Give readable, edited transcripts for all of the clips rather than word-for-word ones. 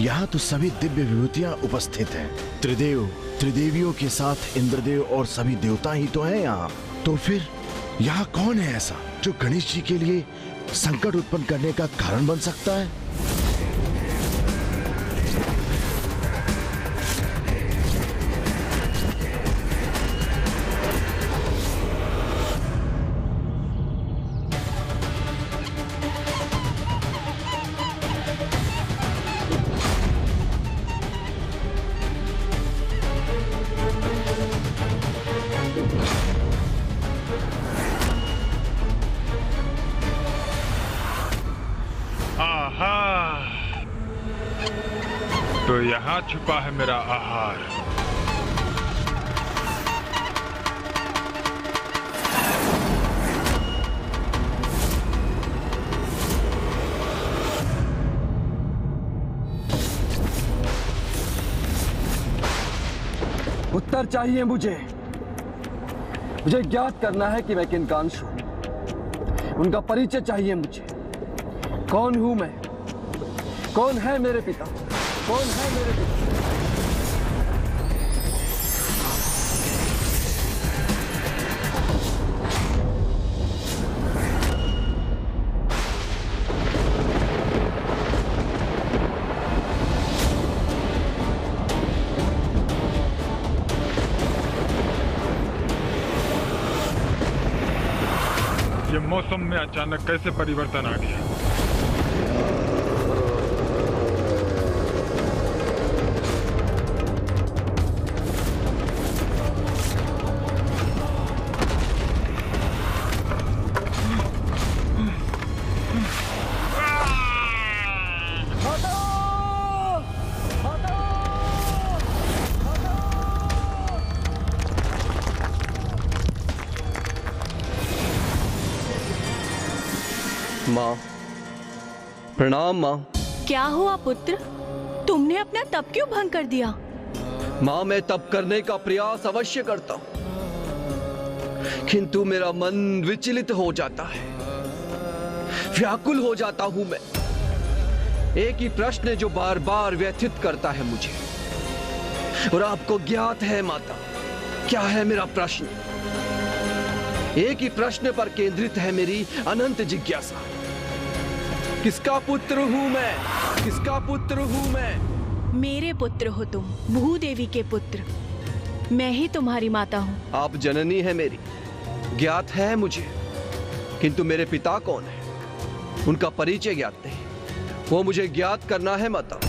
यहाँ तो सभी दिव्य विभूतियाँ उपस्थित हैं। त्रिदेव, त्रिदेवियों के साथ इंद्रदेव और सभी देवता ही तो हैं यहाँ। तो फिर यहाँ कौन है ऐसा जो गणेश जी के लिए संकट उत्पन्न करने का कारण बन सकता है? तो यहाँ छुपा है मेरा आहार। उत्तर चाहिए मुझे ज्ञात करना है कि मैं किन का अंश हूं। उनका परिचय चाहिए मुझे। कौन हूं मैं? कौन है मेरे पिता? कौन है मेरे पिता? ये मौसम में अचानक कैसे परिवर्तन आ गया? माँ, प्रणाम माँ। क्या हुआ पुत्र? तुमने अपना तप क्यों भंग कर दिया? माँ, मैं तप करने का प्रयास अवश्य करता हूँ, किंतु मेरा मन विचलित हो जाता है, व्याकुल हो जाता हूं मैं। एक ही प्रश्न जो बार बार व्यथित करता है मुझे, और आपको ज्ञात है माता, क्या है मेरा प्रश्न? एक ही प्रश्न पर केंद्रित है मेरी अनंत जिज्ञासा। किसका पुत्र हूं मैं? किसका पुत्र हूं मैं? मेरे पुत्र हो तुम, भूदेवी के पुत्र। मैं ही तुम्हारी माता हूँ। आप जननी है मेरी, ज्ञात है मुझे, किंतु मेरे पिता कौन है उनका परिचय ज्ञात नहीं। वो मुझे ज्ञात करना है माता।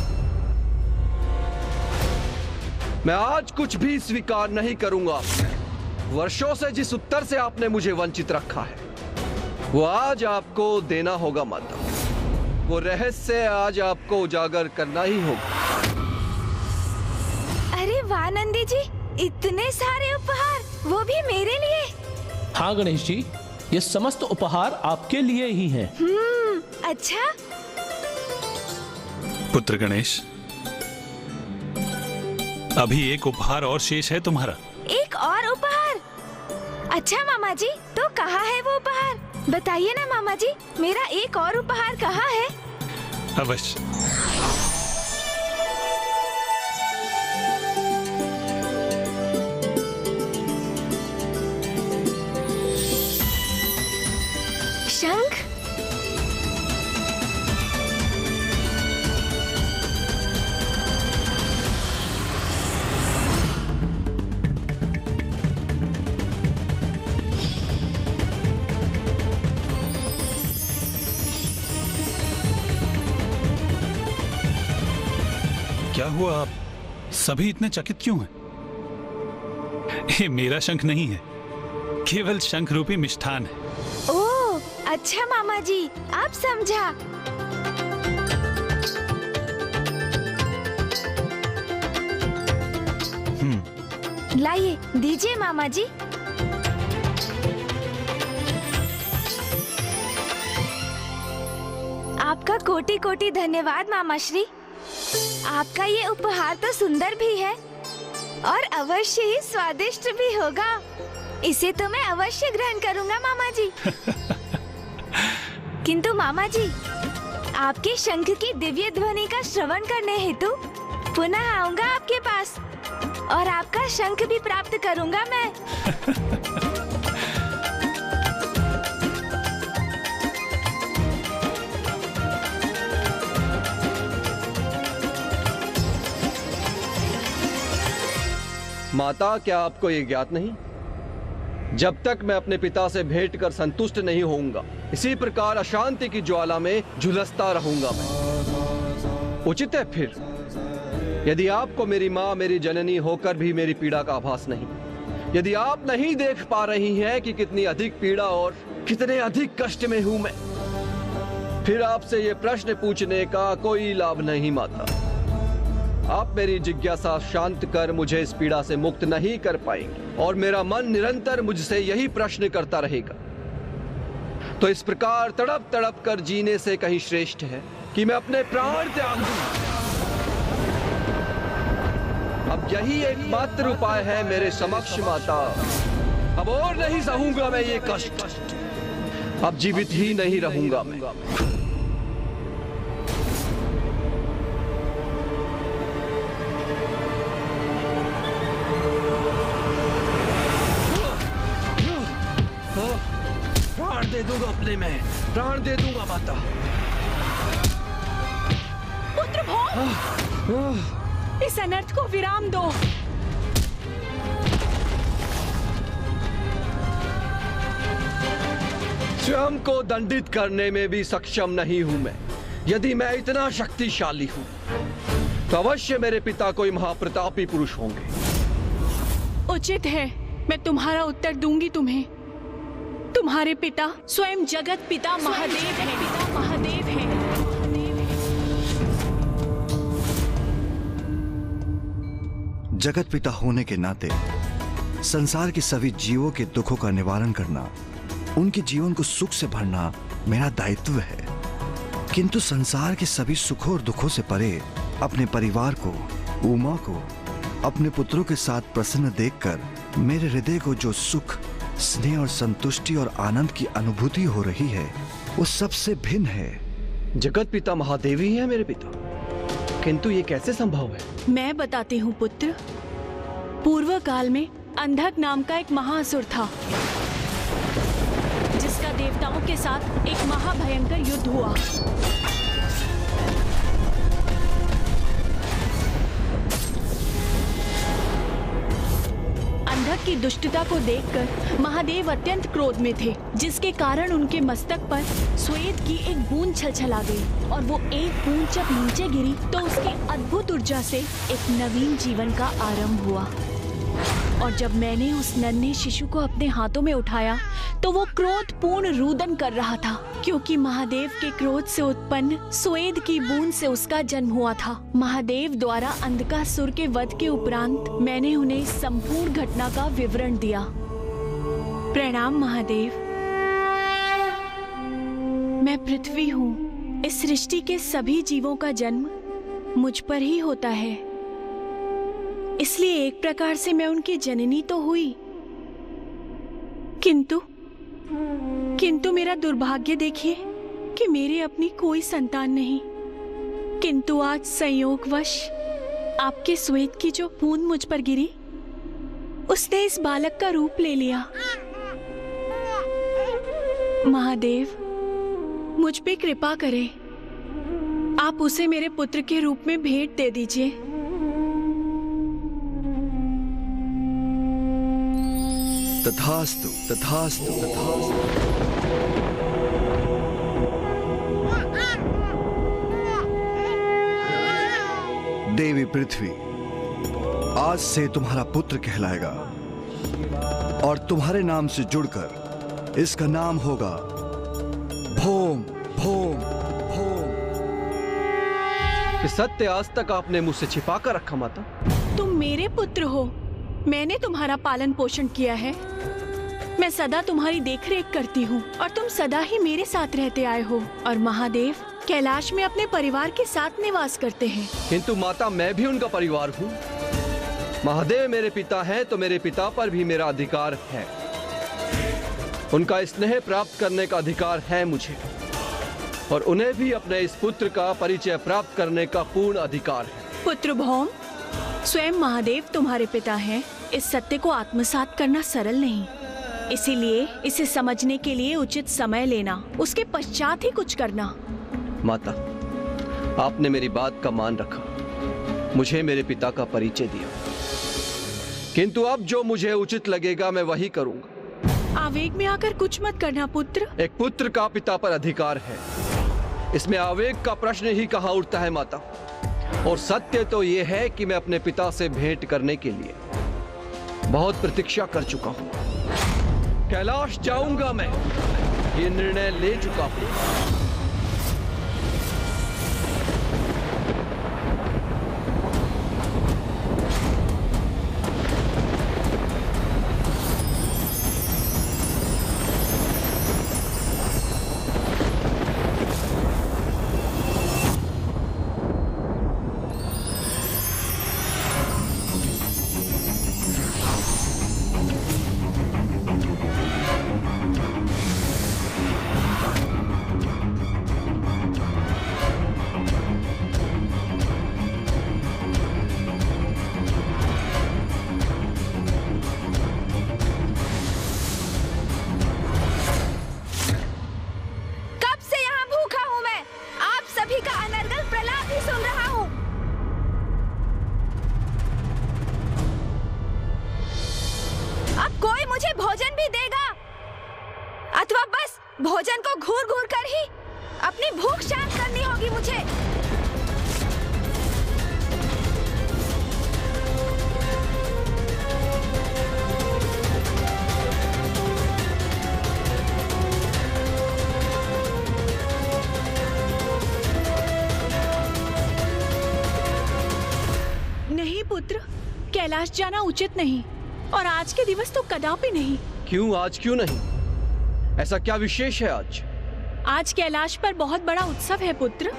मैं आज कुछ भी स्वीकार नहीं करूंगा। वर्षों से जिस उत्तर से आपने मुझे वंचित रखा है, वो आज आपको देना होगा माता। वो रहस्य आज आपको उजागर करना ही होगा। अरे वाह नंदी जी, इतने सारे उपहार, वो भी मेरे लिए। हाँ गणेश जी, ये समस्त उपहार आपके लिए ही हैं। अच्छा। पुत्र गणेश, अभी एक उपहार और शेष है तुम्हारा। एक और उपहार? अच्छा मामा जी, तो कहाँ है वो उपहार? बताइए ना मामा जी, मेरा एक और उपहार कहाँ है? अवश्य। शंख? क्या हुआ, आप सभी इतने चकित क्यों हैं? ये मेरा शंख नहीं है, केवल शंख रूपी मिष्ठान है। ओह, अच्छा मामा जी, आप समझा। लाइए, दीजिए मामा जी। आपका कोटि कोटि धन्यवाद मामा श्री। आपका ये उपहार तो सुंदर भी है और अवश्य ही स्वादिष्ट भी होगा। इसे तो मैं अवश्य ग्रहण करूंगा मामा जी। किंतु मामा जी, आपके शंख की दिव्य ध्वनि का श्रवण करने हेतु पुनः आऊंगा आपके पास और आपका शंख भी प्राप्त करूंगा मैं। माता, क्या आपको ये ज्ञात नहीं, जब तक मैं अपने पिता से भेंट कर संतुष्ट नहीं होऊंगा, इसी प्रकार अशांति की ज्वाला में झुलसता रहूंगा मैं। उचित है फिर, यदि आपको मेरी माँ, मेरी जननी होकर भी मेरी पीड़ा का आभास नहीं, यदि आप नहीं देख पा रही हैं कि कितनी अधिक पीड़ा और कितने अधिक कष्ट में हूं मैं, फिर आपसे ये प्रश्न पूछने का कोई लाभ नहीं माता। आप मेरी जिज्ञासा शांत कर मुझे इस पीड़ा से मुक्त नहीं कर पाएंगे और मेरा मन निरंतर मुझसे यही प्रश्न करता रहेगा। तो इस प्रकार तड़प तड़प कर जीने से कहीं श्रेष्ठ है कि मैं अपने प्राण त्याग दूं। अब यही एकमात्र उपाय है मेरे समक्ष माता। अब और नहीं सहूंगा मैं ये कष्ट, अब जीवित ही नहीं रहूंगा मैं। प्राण दे दूंगा अपने में, प्राण दे दूंगा माता। पुत्र भोग, इस अनर्थ को विराम दो। स्वयं को दंडित करने में भी सक्षम नहीं हूं मैं। यदि मैं इतना शक्तिशाली हूं तो अवश्य मेरे पिता कोई महाप्रतापी पुरुष होंगे। उचित है, मैं तुम्हारा उत्तर दूंगी तुम्हें। तुम्हारे पिता स्वयं जगत पिता महादेव हैं। पिता महादेव हैं। जगत पिता होने के नाते संसार के सभी जीवों के दुखों का निवारण करना, उनके जीवन को सुख से भरना मेरा दायित्व है। किंतु संसार के सभी सुखों और दुखों से परे अपने परिवार को, उमा को, अपने पुत्रों के साथ प्रसन्न देखकर मेरे हृदय को जो सुख, स्नेह और संतुष्टि और आनंद की अनुभूति हो रही है, वो सबसे भिन्न है। जगत पिता महादेव ही है मेरे पिता, किंतु ये कैसे संभव है? मैं बताती हूँ पुत्र। पूर्व काल में अंधक नाम का एक महाअसुर था, जिसका देवताओं के साथ एक महाभयंकर युद्ध हुआ। अंधक की दुष्टता को देखकर महादेव अत्यंत क्रोध में थे, जिसके कारण उनके मस्तक पर श्वेत की एक बूंद छलछला गई और वो एक बूंद जब नीचे गिरी तो उसकी अद्भुत ऊर्जा से एक नवीन जीवन का आरंभ हुआ। और जब मैंने उस नन्हे शिशु को अपने हाथों में उठाया तो वो क्रोधपूर्ण रुदन कर रहा था, क्योंकि महादेव के क्रोध से उत्पन्न स्वेद की बूंद से उसका जन्म हुआ था। महादेव द्वारा अंधकासुर के वध के उपरांत मैंने उन्हें इस संपूर्ण घटना का विवरण दिया। प्रणाम महादेव। मैं पृथ्वी हूँ। इस सृष्टि के सभी जीवों का जन्म मुझ पर ही होता है, इसलिए एक प्रकार से मैं उनकी जननी तो हुई, किंतु मेरा दुर्भाग्य देखिए कि मेरे अपनी कोई संतान नहीं। किंतु आज संयोगवश आपके श्वेत की जो बूंद मुझ पर गिरी, उसने इस बालक का रूप ले लिया। महादेव, मुझ पे कृपा करें, आप उसे मेरे पुत्र के रूप में भेंट दे दीजिए। तथास्तु, तथास्तु, तथास्तु। देवी पृथ्वी आज से तुम्हारा पुत्र कहलाएगा और तुम्हारे नाम से जुड़कर इसका नाम होगा भौम, भौम, भौम। कि सत्य आज तक आपने मुझसे छिपा कर रखा माता। तुम मेरे पुत्र हो, मैंने तुम्हारा पालन पोषण किया है, मैं सदा तुम्हारी देखरेख करती हूँ और तुम सदा ही मेरे साथ रहते आए हो। और महादेव कैलाश में अपने परिवार के साथ निवास करते हैं। किंतु माता, मैं भी उनका परिवार हूँ। महादेव मेरे पिता हैं तो मेरे पिता पर भी मेरा अधिकार है, उनका स्नेह प्राप्त करने का अधिकार है मुझे। और उन्हें भी अपने इस पुत्र का परिचय प्राप्त करने का पूर्ण अधिकार है। पुत्र भौम, स्वयं महादेव तुम्हारे पिता हैं। इस सत्य को आत्मसात करना सरल नहीं, इसीलिए इसे समझने के लिए उचित समय लेना, उसके पश्चात ही कुछ करना। माता, आपने मेरी बात का मान रखा, मुझे मेरे पिता का परिचय दिया, किंतु अब जो मुझे उचित लगेगा मैं वही करूंगा। आवेग में आकर कुछ मत करना पुत्र। एक पुत्र का पिता पर अधिकार है, इसमें आवेग का प्रश्न ही कहां उठता है माता। और सत्य तो यह है कि मैं अपने पिता से भेंट करने के लिए बहुत प्रतीक्षा कर चुका हूं। कैलाश जाऊंगा मैं, ये निर्णय ले चुका हूं। भोजन को घूर घूर कर ही अपनी भूख शांत करनी होगी मुझे। नहीं पुत्र, कैलाश जाना उचित नहीं, और आज के दिवस तो कदापि नहीं। क्यों आज क्यों नहीं? ऐसा क्या विशेष है आज? आज कैलाश पर बहुत बड़ा उत्सव है पुत्र।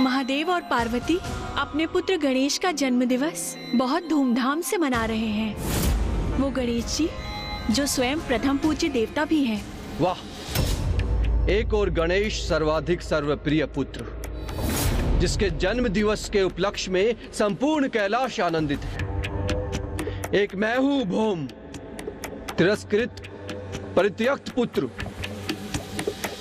महादेव और पार्वती अपने पुत्र गणेश का जन्म दिवस बहुत धूमधाम से मना रहे हैं। वो गणेश जी जो स्वयं प्रथम पूज्य देवता भी हैं। वाह, एक और गणेश सर्वाधिक सर्वप्रिय पुत्र, जिसके जन्म दिवस के उपलक्ष्य में संपूर्ण कैलाश आनंदित है। एक मैं हूं भौम, तिरस्कृत परित्यक्त पुत्र,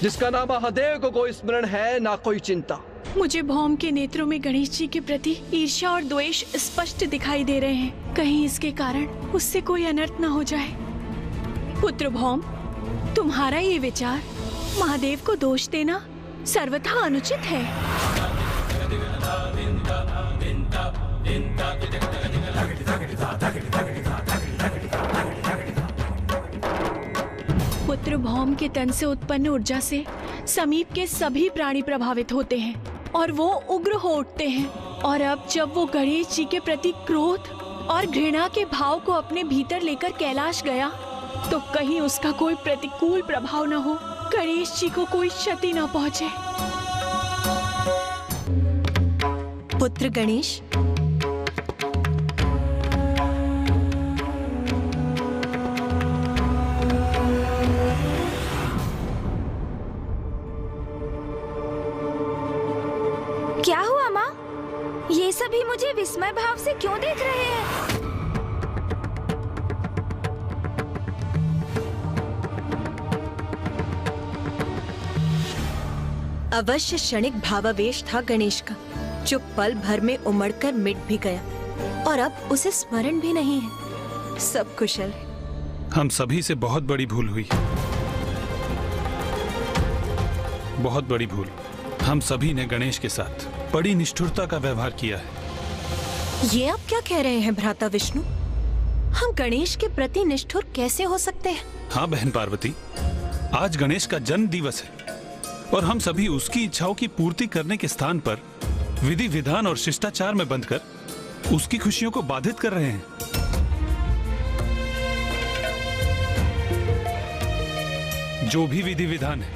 जिसका नाम महादेव को कोई स्मरण है ना कोई चिंता। मुझे भौम के नेत्रों में गणेश जी के प्रति ईर्ष्या और द्वेष स्पष्ट दिखाई दे रहे हैं। कहीं इसके कारण उससे कोई अनर्थ न हो जाए। पुत्र भौम, तुम्हारा ये विचार महादेव को दोष देना सर्वथा अनुचित है। पुत्र भौम के तन से उत्पन्न ऊर्जा से समीप के सभी प्राणी प्रभावित होते हैं और वो उग्र हो उठते हैं। और अब जब वो गणेश जी के प्रति क्रोध और घृणा के भाव को अपने भीतर लेकर कैलाश गया, तो कहीं उसका कोई प्रतिकूल प्रभाव न हो, गणेश जी को कोई क्षति न पहुंचे। पुत्र गणेश, क्या हुआ माँ? ये सभी मुझे विस्मय भाव से क्यों देख रहे हैं? अवश्य क्षणिक भावावेश था गणेश का, जो पल भर में उमड़कर मिट भी गया और अब उसे स्मरण भी नहीं है। सब कुशल है। हम सभी से बहुत बड़ी भूल हुई, बहुत बड़ी भूल। हम सभी ने गणेश के साथ बड़ी निष्ठुरता का व्यवहार किया है। ये आप क्या कह रहे हैं भ्राता विष्णु? हम गणेश के प्रति निष्ठुर कैसे हो सकते हैं? हाँ बहन पार्वती, आज गणेश का जन्म दिवस है और हम सभी उसकी इच्छाओं की पूर्ति करने के स्थान पर विधि विधान और शिष्टाचार में बंधकर उसकी खुशियों को बाधित कर रहे हैं। जो भी विधि विधान है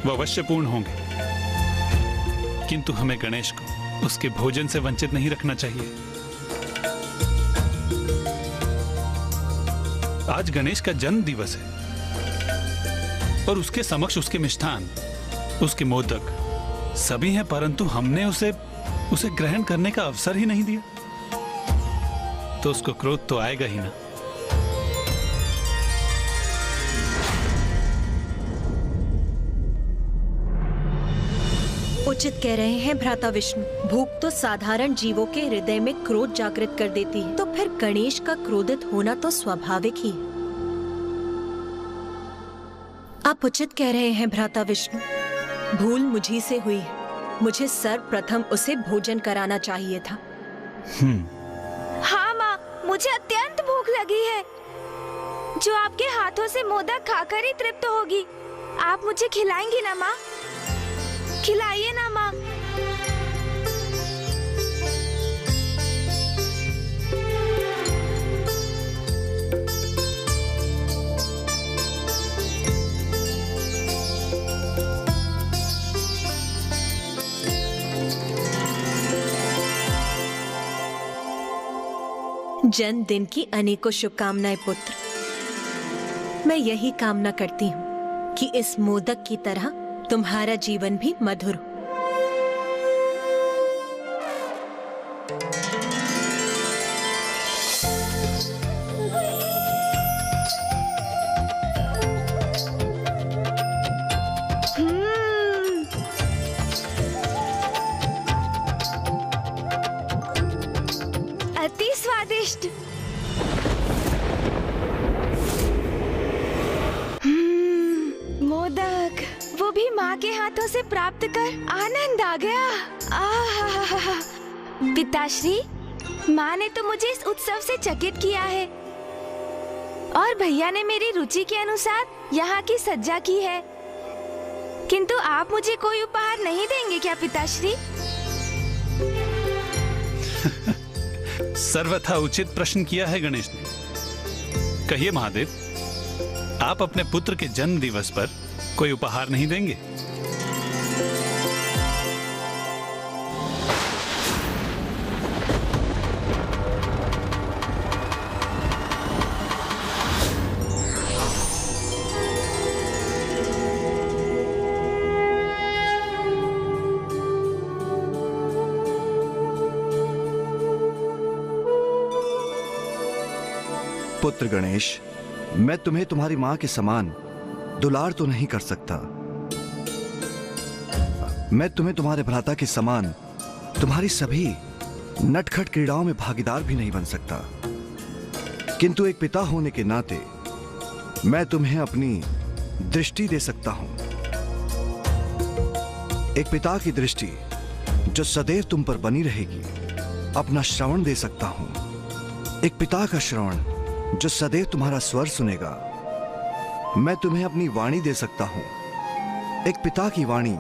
वह अवश्य पूर्ण होंगे, किंतु हमें गणेश को उसके भोजन से वंचित नहीं रखना चाहिए। आज गणेश का जन्म दिवस है और उसके समक्ष उसके मिष्ठान उसके मोदक सभी हैं, परंतु हमने उसे ग्रहण करने का अवसर ही नहीं दिया, तो उसको क्रोध तो आएगा ही ना। उचित कह रहे हैं भ्राता विष्णु। भूख तो साधारण जीवों के हृदय में क्रोध जागृत कर देती है, तो फिर गणेश का क्रोधित होना तो स्वाभाविक ही है। आप उचित कह रहे हैं भ्राता विष्णु। भूल मुझी से हुई है। मुझे सर्वप्रथम उसे भोजन कराना चाहिए था। हाँ माँ, मुझे अत्यंत भूख लगी है, जो आपके हाथों से मोदक खाकर ही तृप्त होगी। आप मुझे खिलाएंगी ना माँ? खिलाइए ना माँ। जन्मदिन की अनेकों शुभकामनाएं पुत्र। मैं यही कामना करती हूँ कि इस मोदक की तरह तुम्हारा जीवन भी मधुर हो। अति स्वादिष्ट। मोदक, वो भी माँ के हाथों से प्राप्त कर आनंद आ गया। आहा, पिताश्री, माँ ने तो मुझे इस उत्सव से चकित किया है, और भैया ने मेरी रुचि के अनुसार यहाँ की सज्जा की है। किंतु आप मुझे कोई उपहार नहीं देंगे क्या पिताश्री? सर्वथा उचित प्रश्न किया है गणेश ने। कहिए महादेव, आप अपने पुत्र के जन्म दिवस पर कोई उपहार नहीं देंगे? पुत्र गणेश, मैं तुम्हें तुम्हारी मां के समान दुलार तो नहीं कर सकता। मैं तुम्हें तुम्हारे भ्राता के समान तुम्हारी सभी नटखट क्रीड़ाओं में भागीदार भी नहीं बन सकता। किंतु एक पिता होने के नाते मैं तुम्हें अपनी दृष्टि दे सकता हूं। एक पिता की दृष्टि जो सदैव तुम पर बनी रहेगी। अपना श्रवण दे सकता हूं। एक पिता का श्रवण जो सदैव तुम्हारा स्वर सुनेगा। मैं तुम्हें अपनी वाणी दे सकता हूं। एक पिता की वाणी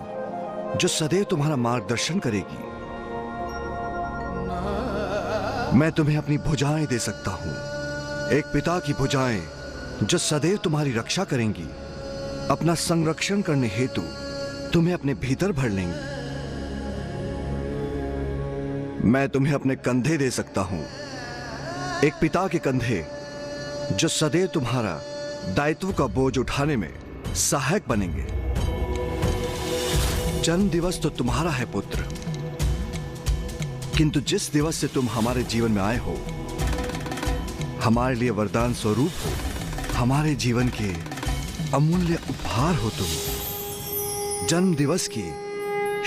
जो सदैव तुम्हारा मार्गदर्शन करेगी। मैं तुम्हें अपनी भुजाएं दे सकता हूं। एक पिता की भुजाएं जो सदैव तुम्हारी रक्षा करेंगी, अपना संरक्षण करने हेतु तुम्हें अपने भीतर भर लेंगी। मैं तुम्हें अपने कंधे दे सकता हूं। एक पिता के कंधे जो सदैव तुम्हारा दायित्व का बोझ उठाने में सहायक बनेंगे। जन्म दिवस तो तुम्हारा है पुत्र, किंतु जिस दिवस से तुम हमारे जीवन में आए हो, हमारे लिए वरदान स्वरूप हो, हमारे जीवन के अमूल्य उपहार हो तुम। जन्म दिवस की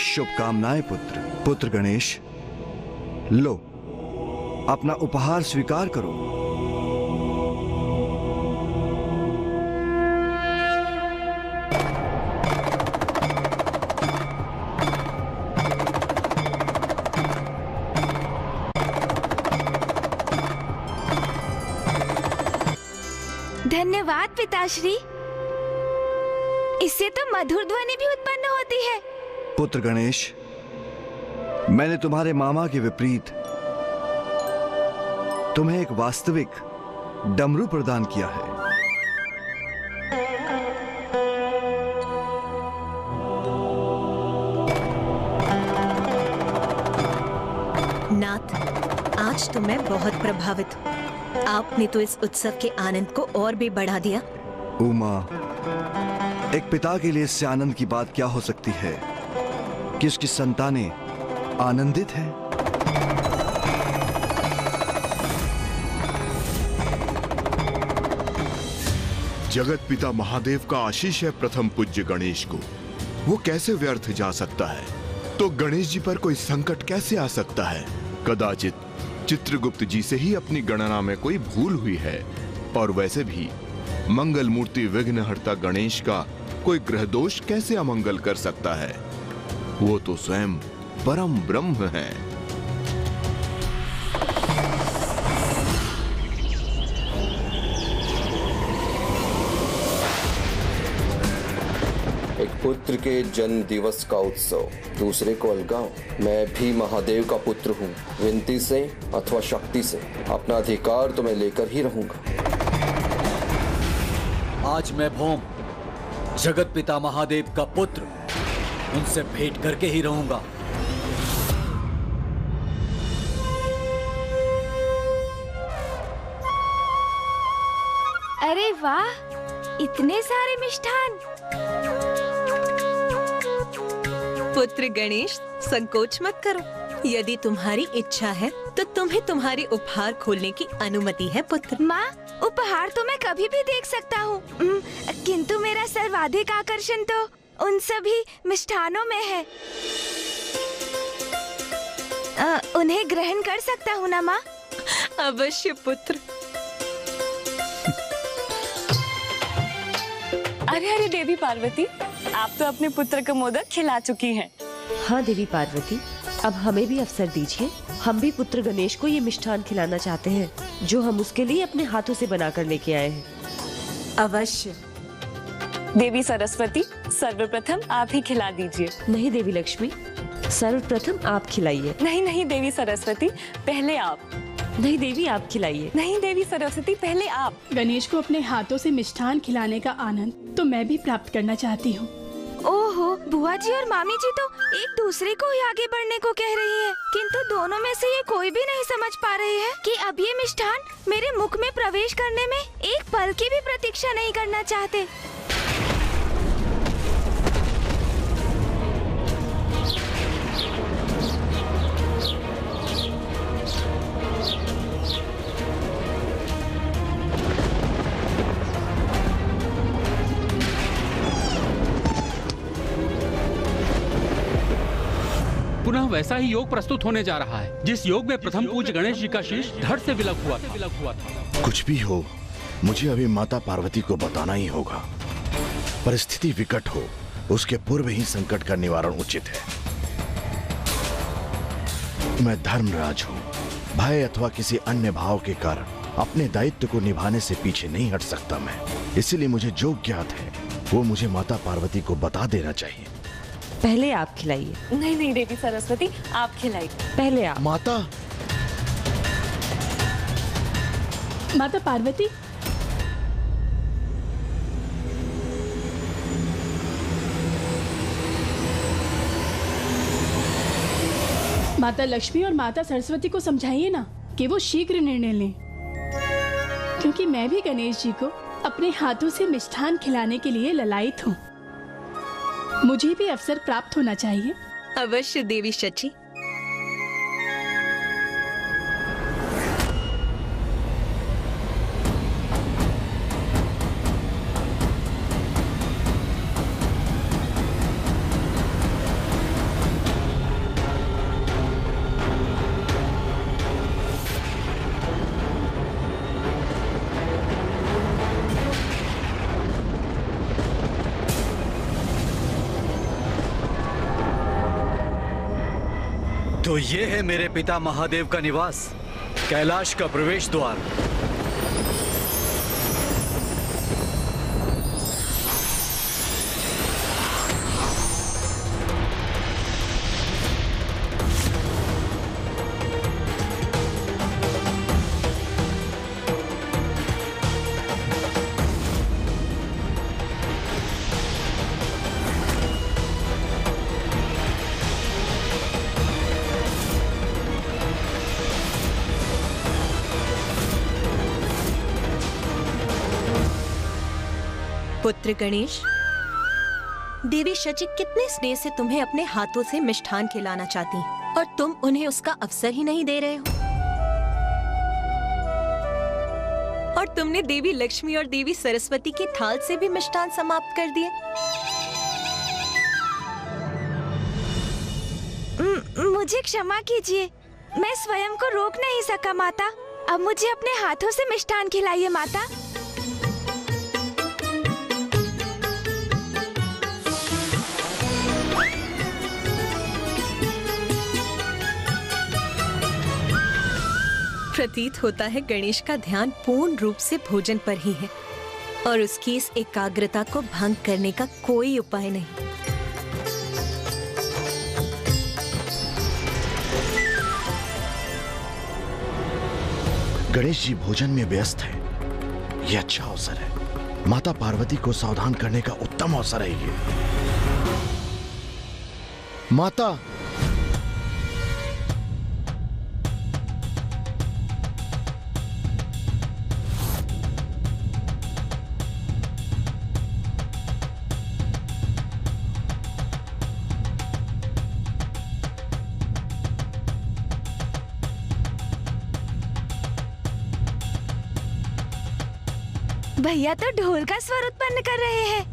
शुभकामनाएं पुत्र। पुत्र गणेश, लो, अपना उपहार स्वीकार करो। धन्यवाद पिताश्री। इससे तो मधुर ध्वनि भी उत्पन्न होती है। पुत्र गणेश, मैंने तुम्हारे मामा के विपरीत तुम्हें एक वास्तविक डमरू प्रदान किया है। नाथ, आज तो मैं बहुत प्रभावित हूँ। आपने तो इस उत्सव के आनंद को और भी बढ़ा दिया। उमा, एक पिता के लिए इससे आनंद की बात क्या हो सकती है कि उसकी संतानें आनंदित हैं। जगत पिता महादेव का आशीष है प्रथम पूज्य गणेश को, वो कैसे व्यर्थ जा सकता है? तो गणेश जी पर कोई संकट कैसे आ सकता है? कदाचित चित्रगुप्त जी से ही अपनी गणना में कोई भूल हुई है। और वैसे भी मंगल मूर्ति विघ्नहर्ता गणेश का कोई ग्रह दोष कैसे अमंगल कर सकता है? वो तो स्वयं परम ब्रह्म है। एक पुत्र के जन्म दिवस का उत्सव दूसरे को अलगाओ। मैं भी महादेव का पुत्र हूँ। विनती से अथवा शक्ति से अपना अधिकार तो मैं लेकर ही रहूंगा। आज मैं भौम जगत पिता महादेव का पुत्र उनसे भेंट करके ही रहूंगा। अरे वाह, इतने सारे मिष्ठान। पुत्र गणेश, संकोच मत करो। यदि तुम्हारी इच्छा है तो तुम्हें तुम्हारे उपहार खोलने की अनुमति है पुत्र। माँ, उपहार तो मैं कभी भी देख सकता हूँ, किंतु मेरा सर्वाधिक आकर्षण तो उन सभी मिष्ठानों में है। उन्हें ग्रहण कर सकता हूँ ना माँ? अवश्य पुत्र। अरे अरे देवी पार्वती, आप तो अपने पुत्र को मोदक खिला चुकी हैं। हाँ देवी पार्वती, अब हमें भी अवसर दीजिए। हम भी पुत्र गणेश को ये मिष्ठान खिलाना चाहते हैं जो हम उसके लिए अपने हाथों से बनाकर लेके आए हैं। अवश्य। देवी सरस्वती, सर्वप्रथम आप ही खिला दीजिए। नहीं देवी लक्ष्मी, सर्वप्रथम आप खिलाइए। नहीं नहीं देवी सरस्वती, पहले आप। नहीं देवी, आप खिलाइए। नहीं देवी सरस्वती, पहले आप। गणेश को अपने हाथों से मिष्ठान खिलाने का आनंद तो मैं भी प्राप्त करना चाहती हूँ। ओहो, बुआ जी और मामी जी तो एक दूसरे को ही आगे बढ़ने को कह रही है, किंतु दोनों में से ये कोई भी नहीं समझ पा रहे हैं कि अब ये मिष्ठान मेरे मुख में प्रवेश करने में एक पल की भी प्रतीक्षा नहीं करना चाहते। पुनः वैसा ही योग प्रस्तुत होने जा रहा है जिस योग में प्रथम पूज्य गणेश जी का शीश धड़ से विलग हुआ था। कुछ भी हो, मुझे अभी माता पार्वती को बताना ही होगा। परिस्थिति विकट हो, उसके पूर्व ही संकट का निवारण उचित है। मैं धर्मराज हूँ। भय अथवा किसी अन्य भाव के कारण अपने दायित्व को निभाने से पीछे नहीं हट सकता मैं। इसलिए मुझे जो ज्ञात है वो मुझे माता पार्वती को बता देना चाहिए। पहले आप खिलाइए। नहीं नहीं देवी सरस्वती, आप खिलाइए। पहले आप। माता माता पार्वती, माता लक्ष्मी और माता सरस्वती को समझाइए ना कि वो शीघ्र निर्णय लें, क्योंकि मैं भी गणेश जी को अपने हाथों से मिष्ठान खिलाने के लिए ललायित हूँ। मुझे भी अवसर प्राप्त होना चाहिए। अवश्य देवी शची। तो ये है मेरे पिता महादेव का निवास, कैलाश का प्रवेश द्वार। पुत्र गणेश, देवी शची कितने स्नेह से तुम्हें अपने हाथों से मिष्ठान खिलाना चाहती हैं और तुम उन्हें उसका अवसर ही नहीं दे रहे हो। और तुमने देवी लक्ष्मी और देवी सरस्वती की थाल से भी मिष्ठान समाप्त कर दिए। मुझे क्षमा कीजिए, मैं स्वयं को रोक नहीं सका माता। अब मुझे अपने हाथों से मिष्ठान खिलाइए माता। प्रतीत होता है गणेश का ध्यान पूर्ण रूप से भोजन पर ही है और उसकी इस एकाग्रता को भंग करने का कोई उपाय नहीं। गणेश जी भोजन में व्यस्त है। यह अच्छा अवसर है। माता पार्वती को सावधान करने का उत्तम अवसर है ये। माता, भैया तो ढोल का स्वर उत्पन्न कर रहे हैं।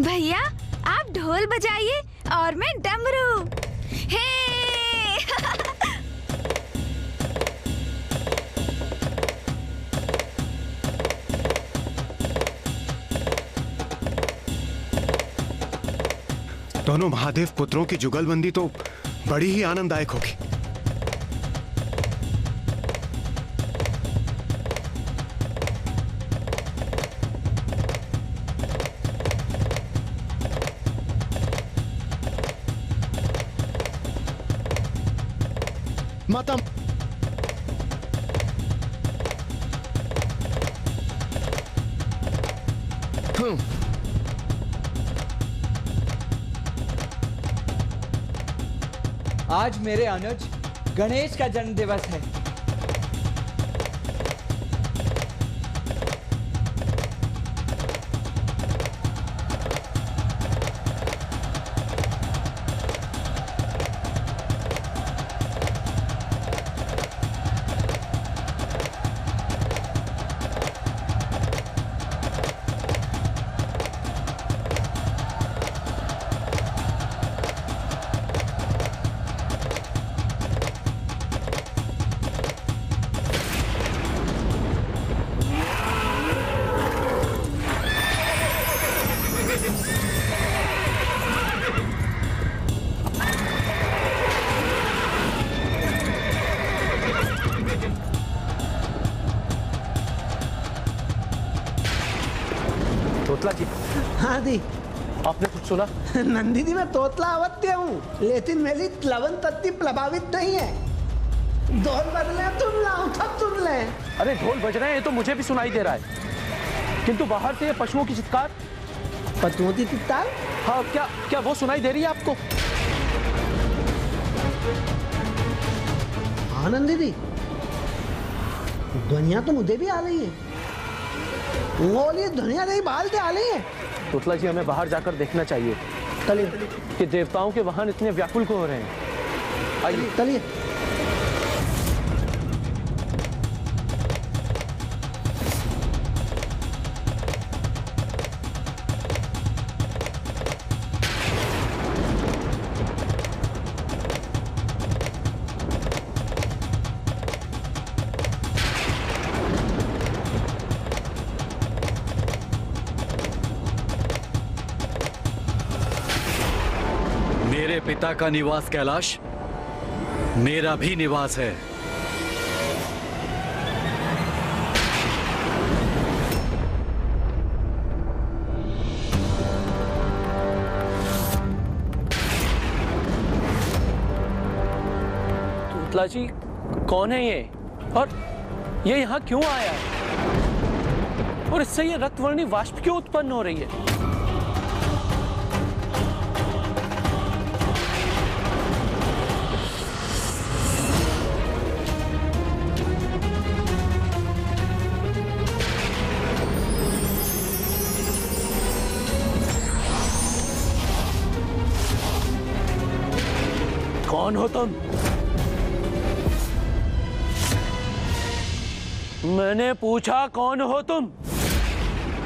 भैया आप ढोल बजाइए और मैं डमरू। हे दोनों महादेव पुत्रों की जुगलबंदी तो बड़ी ही आनंददायक होगी। माता, आज मेरे अनुज गणेश का जन्म दिवस है। तोतला जी। हाँ दी। आपने कुछ सुना? नंदी दी, मैं तोतला अवत्य हूँ, लेकिन मेरी प्लवन तत्ती प्रभावित नहीं है। ढोल बजले तुम लाओ तब तुम ले। अरे ढोल बज रहे हैं तो मुझे भी सुनाई दे रहा है, किंतु बाहर से ये पशुओं की चित्कार। पशुओं की चित्कार? हाँ, क्या वो सुनाई दे रही है आपको? हाँ नंदी दी, ध्वनिया तो मुझे भी आ रही है। बोलिए, ध्वनिया नहीं बालते आ रही है। तोतला जी, हमें बाहर जाकर देखना चाहिए कि देवताओं के वाहन इतने व्याकुल क्यों हो रहे हैं। आइए चलिए। मेरे पिता का निवास कैलाश मेरा भी निवास है। तोतला जी, कौन है ये और ये यहाँ क्यों आया है और इससे ये रक्तवर्णी वाष्प क्यों उत्पन्न हो रही है? कौन हो तुम? मैंने पूछा कौन हो तुम?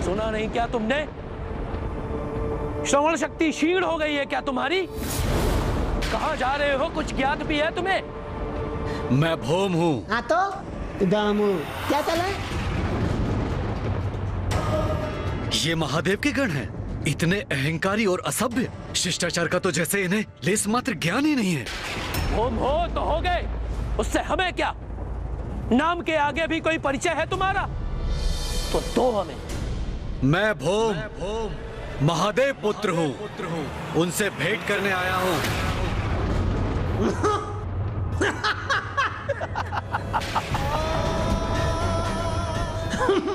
सुना नहीं क्या तुमने? श्रवण शक्ति क्षीण हो गई है क्या तुम्हारी? कहां जा रहे हो? कुछ ज्ञात भी है तुम्हें? मैं भौम हूँ। हाँ तो दामू क्या चला? ये महादेव के गण हैं। इतने अहंकारी और असभ्य। शिष्टाचार का तो जैसे इन्हें लेस मात्र ज्ञान ही नहीं है। भौम हो तो हो गए, उससे हमें क्या? नाम के आगे भी कोई परिचय है तुम्हारा? तो दो हमें। मैं भौम महादेव पुत्र हूँ। उनसे भेंट करने आया हूँ।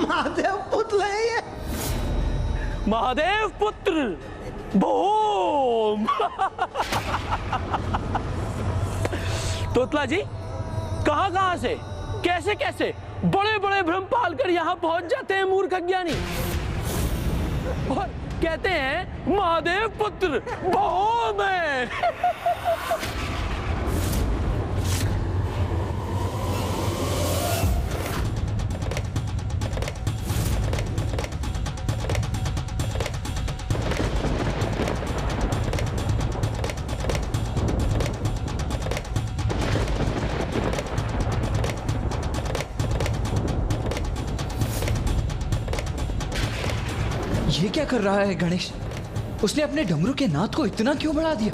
महादेव पुत्र है ये। महादेव पुत्र भौम। तोतला जी, कहां से, कैसे कैसे बड़े बड़े भ्रम पाल कर यहां पहुंच जाते हैं मूर्ख अज्ञानी, और कहते हैं महादेव पुत्र भौम है। ये क्या कर रहा है गणेश? उसने अपने डमरू के नाद को इतना क्यों बढ़ा दिया?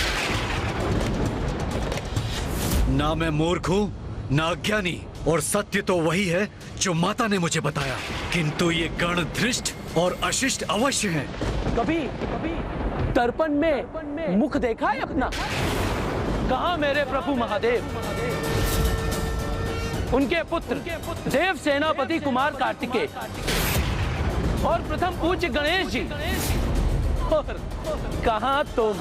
ना मैं मूर्ख हूँ ना अज्ञानी, और सत्य तो वही है जो माता ने मुझे बताया। किंतु ये गण धृष्ट और अशिष्ट अवश्य हैं। कभी दर्पण में मुख देखा है अपना? कहाँ मेरे प्रभु महादेव? उनके पुत्र देव सेनापति कुमार कार्तिकेय और प्रथम पूज्य गणेश जी, और कहाँ तुम?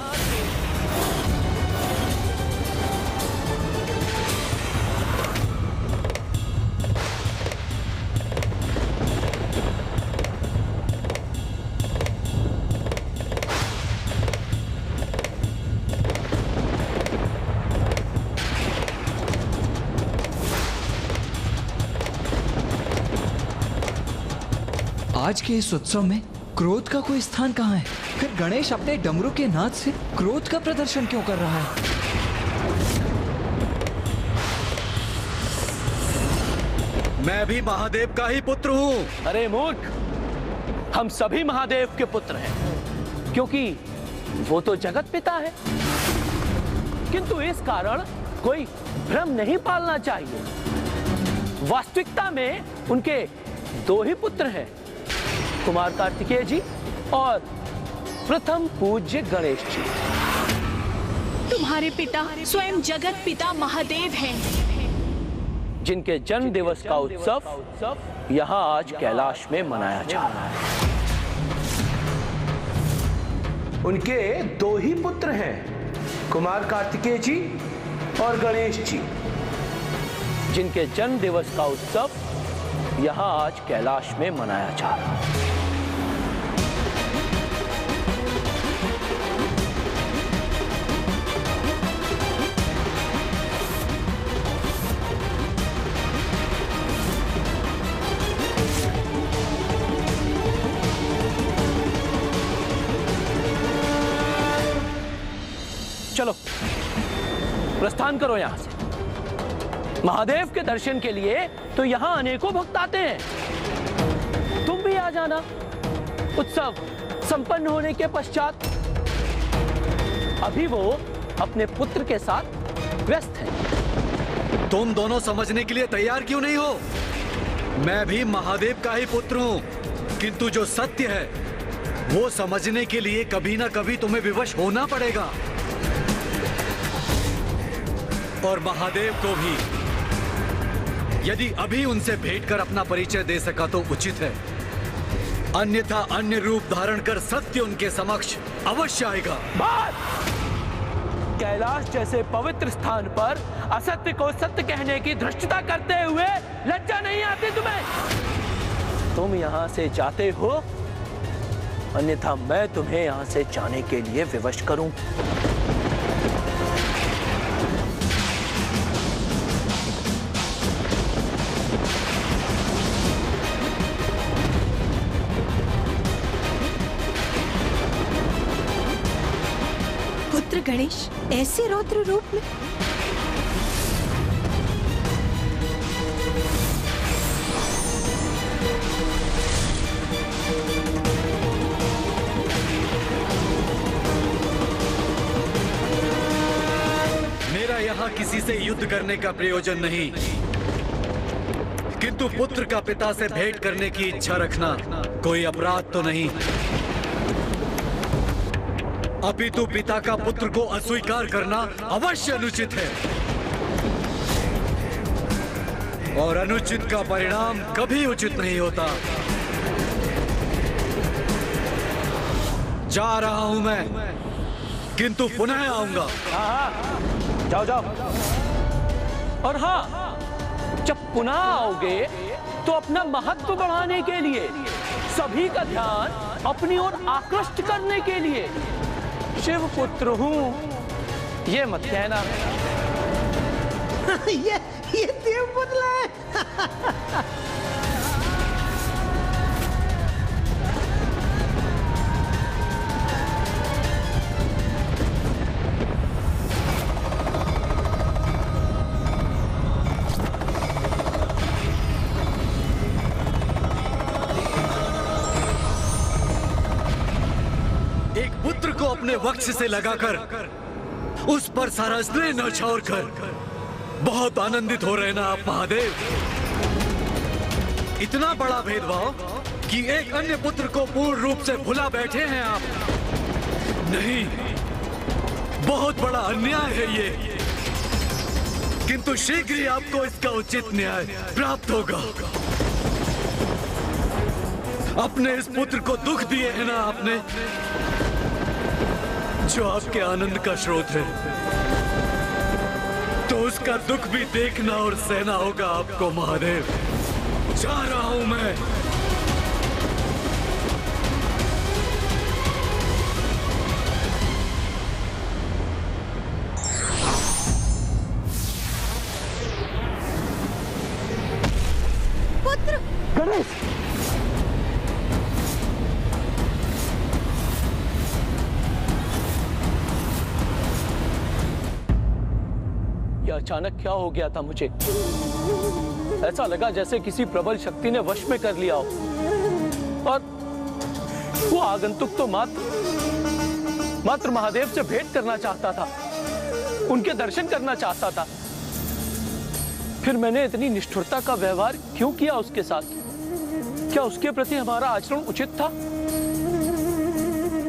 आज के इस उत्सव में क्रोध का कोई स्थान कहाँ है? फिर गणेश अपने डमरू के नाद से क्रोध का प्रदर्शन क्यों कर रहा है? मैं भी महादेव का ही पुत्र हूँ। अरे मूर्ख, हम सभी महादेव के पुत्र हैं, क्योंकि वो तो जगत पिता है। किंतु इस कारण कोई भ्रम नहीं पालना चाहिए। वास्तविकता में उनके दो ही पुत्र हैं, कुमार कार्तिकेय जी और प्रथम पूज्य गणेश जी। तुम्हारे पिता स्वयं जगत पिता महादेव हैं, जिनके जन्म दिवस का उत्सव यहाँ आज कैलाश में मनाया जा रहा है। उनके दो ही पुत्र हैं, कुमार कार्तिकेय जी और गणेश जी, जिनके जन्म दिवस का उत्सव यहाँ आज कैलाश में मनाया जा रहा है। चलो प्रस्थान करो यहां से। महादेव के दर्शन के लिए तो यहां अनेकों भक्त आते हैं, तुम भी आ जाना। उत्सव संपन्न होने के पश्चात अभी वो अपने पुत्र के साथ व्यस्त हैं। तुम दोनों समझने के लिए तैयार क्यों नहीं हो? मैं भी महादेव का ही पुत्र हूँ, किंतु जो सत्य है वो समझने के लिए कभी ना कभी तुम्हें विवश होना पड़ेगा। और महादेव को भी यदि अभी उनसे भेंट कर अपना परिचय दे सका तो उचित है, अन्यथा अन्य रूप धारण कर सत्य उनके समक्ष अवश्य आएगा। कैलाश जैसे पवित्र स्थान पर असत्य को सत्य कहने की धृष्टता करते हुए लज्जा नहीं आती तुम्हें? तुम यहाँ से जाते हो, अन्यथा मैं तुम्हें यहाँ से जाने के लिए विवश करूं। पुत्र गणेश ऐसे रौद्र रूप में? मेरा यहाँ किसी से युद्ध करने का प्रयोजन नहीं, किंतु पुत्र का पिता से भेंट करने की इच्छा रखना कोई अपराध तो नहीं। अपितु पिता का पुत्र को अस्वीकार करना अवश्य अनुचित है, और अनुचित का परिणाम कभी उचित नहीं होता। जा रहा हूं मैं, किंतु पुनः आऊंगा। जाओ जाओ। और हाँ, जब पुनः आओगे तो अपना महत्व बढ़ाने के लिए, सभी का ध्यान अपनी ओर आकृष्ट करने के लिए शिव पुत्र हूं, ये मत कहना। ये देव पुत्र है। अपने वक्ष से लगाकर उस पर सारा स्नेह न्यौछावर कर बहुत आनंदित हो रहे ना आप महादेव। इतना बड़ा भेदभाव कि एक अन्य पुत्र को पूर्ण रूप से भुला बैठे हैं आप। नहीं, बहुत बड़ा अन्याय है ये, किंतु शीघ्र ही आपको इसका उचित न्याय प्राप्त होगा। अपने इस पुत्र को दुख दिए है ना आपने, जो आपके आनंद का स्रोत है, तो उसका दुख भी देखना और सहना होगा आपको महादेव। जा रहा हूं मैं। पुत्र गणेश, अचानक क्या हो गया था मुझे? ऐसा लगा जैसे किसी प्रबल शक्ति ने वश में कर लिया हो, और वो आगंतुक तो मात्र महादेव से भेंट करना चाहता था, उनके दर्शन करना चाहता था। फिर मैंने इतनी निष्ठुरता का व्यवहार क्यों किया उसके साथ? क्या उसके प्रति हमारा आचरण उचित था?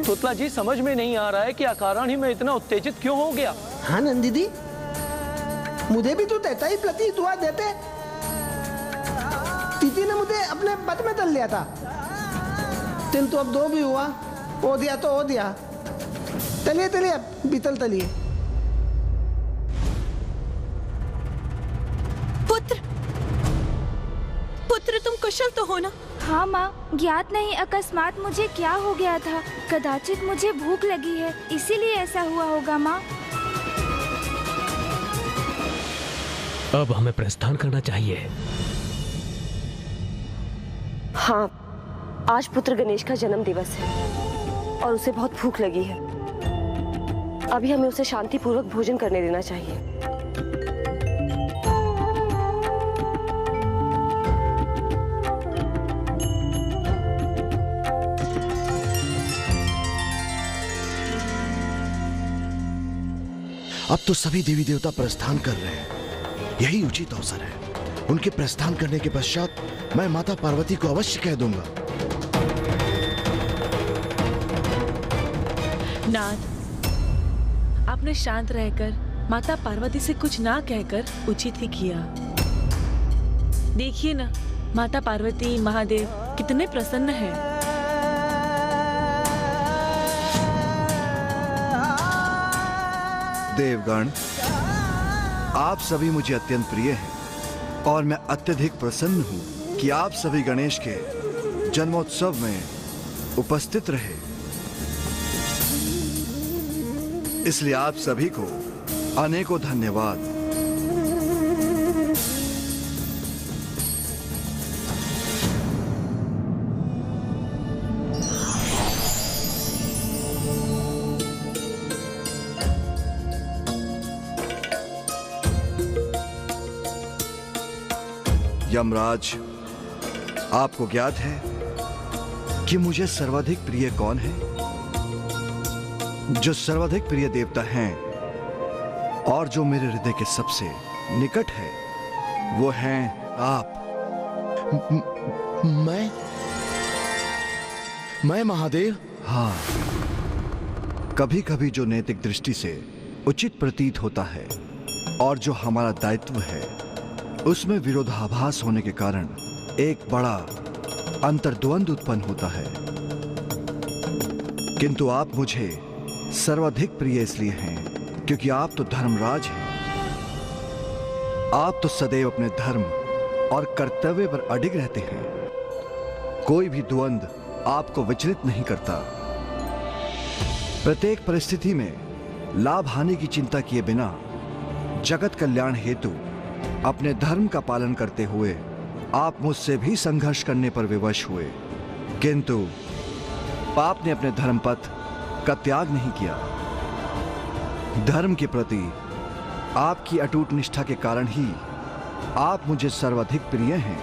तोतला जी, समझ में नहीं आ रहा है कि अकारण ही मैं इतना उत्तेजित क्यों हो गया। हाँ नंदी दी, मुझे भी तो तेता ही प्रति दुआ देते। तिथि ने मुझे अपने पद में तल लिया था, किंतु अब दो भी हुआ, ओ दिया तो ओ दिया। तलिए तलिए बीतल तलिए। पुत्र तुम कुशल तो हो ना? हाँ माँ, ज्ञात नहीं अकस्मात मुझे क्या हो गया था। कदाचित मुझे भूख लगी है, इसीलिए ऐसा हुआ होगा माँ। अब हमें प्रस्थान करना चाहिए। हाँ, आज पुत्र गणेश का जन्म दिवस है और उसे बहुत भूख लगी है। अभी हमें उसे शांतिपूर्वक भोजन करने देना चाहिए। अब तो सभी देवी देवता प्रस्थान कर रहे हैं, यही उचित अवसर है। उनके प्रस्थान करने के पश्चात मैं माता पार्वती को अवश्य कह दूंगा। नाथ, आपने शांत रहकर माता पार्वती से कुछ ना कहकर उचित ही किया। देखिए ना, माता पार्वती महादेव कितने प्रसन्न हैं। देवगण, आप सभी मुझे अत्यंत प्रिय हैं और मैं अत्यधिक प्रसन्न हूं कि आप सभी गणेश के जन्मोत्सव में उपस्थित रहे। इसलिए आप सभी को अनेकों धन्यवाद। यमराज, आपको ज्ञात है कि मुझे सर्वाधिक प्रिय कौन है? जो सर्वाधिक प्रिय देवता हैं और जो मेरे हृदय के सबसे निकट है, वो हैं आप। मैं महादेव? हाँ, कभी कभी जो नैतिक दृष्टि से उचित प्रतीत होता है और जो हमारा दायित्व है, उसमें विरोधाभास होने के कारण एक बड़ा अंतर्द्वंद उत्पन्न होता है। किंतु आप मुझे सर्वाधिक प्रिय इसलिए हैं क्योंकि आप तो धर्मराज हैं। आप तो सदैव अपने धर्म और कर्तव्य पर अडिग रहते हैं। कोई भी द्वंद आपको विचलित नहीं करता। प्रत्येक परिस्थिति में लाभ हानि की चिंता किए बिना जगत कल्याण हेतु अपने धर्म का पालन करते हुए आप मुझसे भी संघर्ष करने पर विवश हुए, किंतु पाप ने अपने धर्म पथ का त्याग नहीं किया। धर्म के प्रति आपकी अटूट निष्ठा के कारण ही आप मुझे सर्वाधिक प्रिय हैं।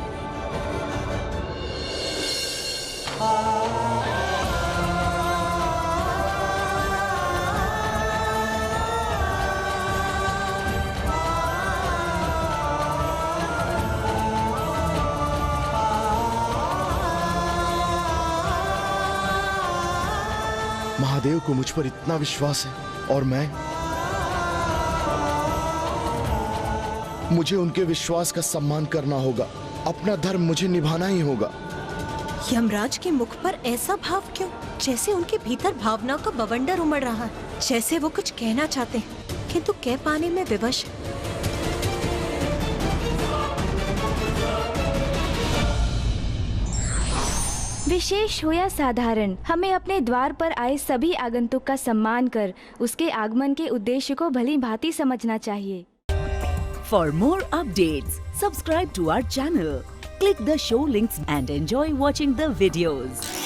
महादेव को मुझ पर इतना विश्वास है और मुझे उनके विश्वास का सम्मान करना होगा। अपना धर्म मुझे निभाना ही होगा। यमराज के मुख पर ऐसा भाव क्यों? जैसे उनके भीतर भावना का बवंडर उमड़ रहा है, जैसे वो कुछ कहना चाहते हैं किंतु कह पाने में विवश है। विशेष हो या साधारण, हमें अपने द्वार पर आए सभी आगंतुक का सम्मान कर उसके आगमन के उद्देश्य को भली भांति समझना चाहिए। For more updates, subscribe to our channel, click the show links and enjoy watching the videos.